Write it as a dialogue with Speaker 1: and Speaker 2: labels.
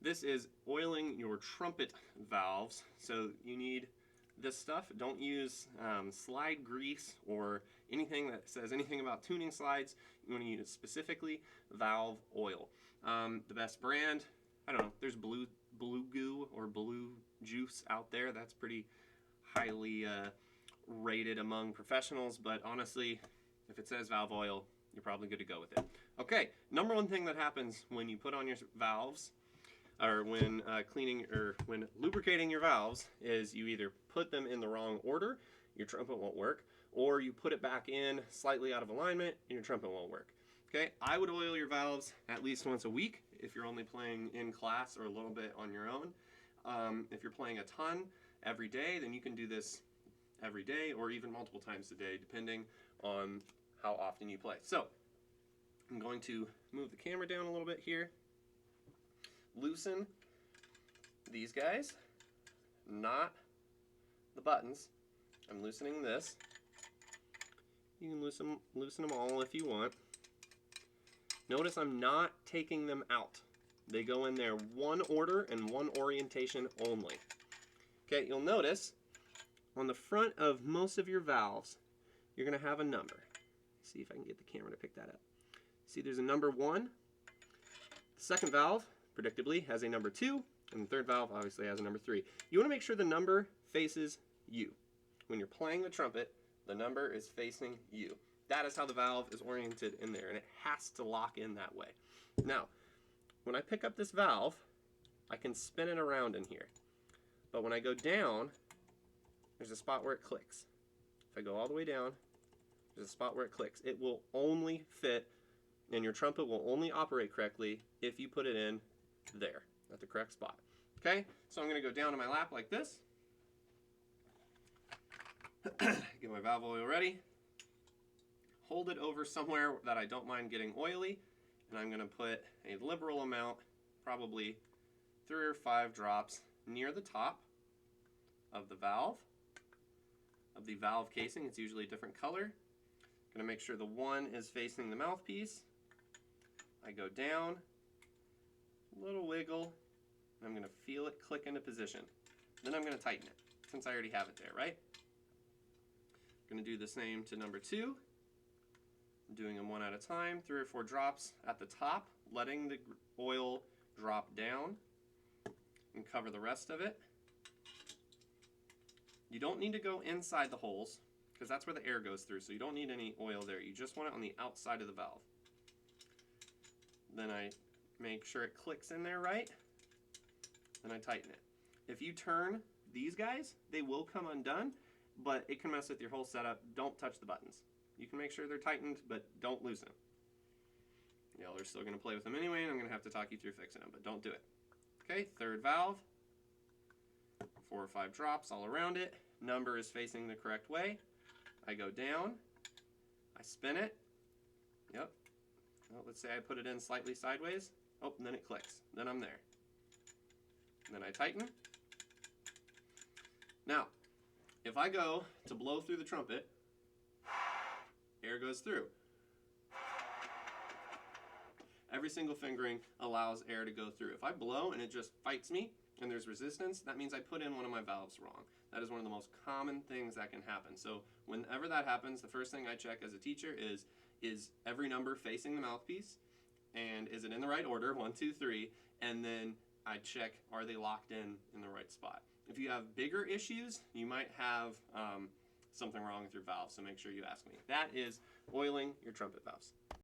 Speaker 1: This is oiling your trumpet valves. So you need this stuff. Don't use slide grease or anything that says anything about tuning slides. You want to use specifically valve oil. The best brand, I don't know, there's blue goo or blue juice out there. That's pretty highly rated among professionals, but honestly, if it says valve oil, you're probably good to go with it. Okay, number one thing that happens when you put on your valves, or when cleaning or when lubricating your valves, is you either put them in the wrong order, your trumpet won't work, or you put it back in slightly out of alignment and your trumpet won't work. Okay, I would oil your valves at least once a week if you're only playing in class or a little bit on your own. If you're playing a ton every day, then you can do this every day or even multiple times a day, depending on how often you play. So I'm going to move the camera down a little bit here. Loosen these guys, not the buttons. I'm loosening this. You can loosen them all if you want. Notice I'm not taking them out. They go in there one order and one orientation only. Okay, you'll notice on the front of most of your valves, you're going to have a number. See if I can get the camera to pick that up. See, there's a number 1. The second valve, predictably, has a number 2, and the third valve obviously has a number 3. You want to make sure the number faces you. When you're playing the trumpet, the number is facing you. That is how the valve is oriented in there, and it has to lock in that way. Now, when I pick up this valve, I can spin it around in here. But when I go down, there's a spot where it clicks. If I go all the way down, there's a spot where it clicks. It will only fit, and your trumpet will only operate correctly if you put it in there, at the correct spot. Okay, so I'm going to go down to my lap like this. Get my valve oil ready. Hold it over somewhere that I don't mind getting oily, and I'm going to put a liberal amount, probably 3 or 5 drops near the top of the valve casing. It's usually a different color. Going to make sure the 1 is facing the mouthpiece. I go down, a little wiggle, and I'm going to feel it click into position. Then I'm going to tighten it, since I already have it there, right? Going to do the same to number 2. I'm doing them one at a time, 3 or 4 drops at the top, letting the oil drop down and cover the rest of it. You don't need to go inside the holes, because that's where the air goes through, so you don't need any oil there. You just want it on the outside of the valve. Then I make sure it clicks in there right, then I tighten it. If you turn these guys, they will come undone, but it can mess with your whole setup. Don't touch the buttons. You can make sure they're tightened, but don't loosen them. Y'all are still going to play with them anyway, and I'm going to have to talk you through fixing them, but don't do it. Okay, third valve. 4 or 5 drops all around it. Number is facing the correct way. I go down. I spin it. Yep. Well, let's say I put it in slightly sideways. Oh, and then it clicks. Then I'm there. And then I tighten. Now, if I go to blow through the trumpet, air goes through. Every single fingering allows air to go through. If I blow and it just fights me and there's resistance, that means I put in one of my valves wrong. That is one of the most common things that can happen. So whenever that happens, the first thing I check as a teacher is every number facing the mouthpiece? And is it in the right order, 1, 2, 3? And then I check, are they locked in the right spot? If you have bigger issues, you might have something wrong with your valve, so make sure you ask me. That is oiling your trumpet valves.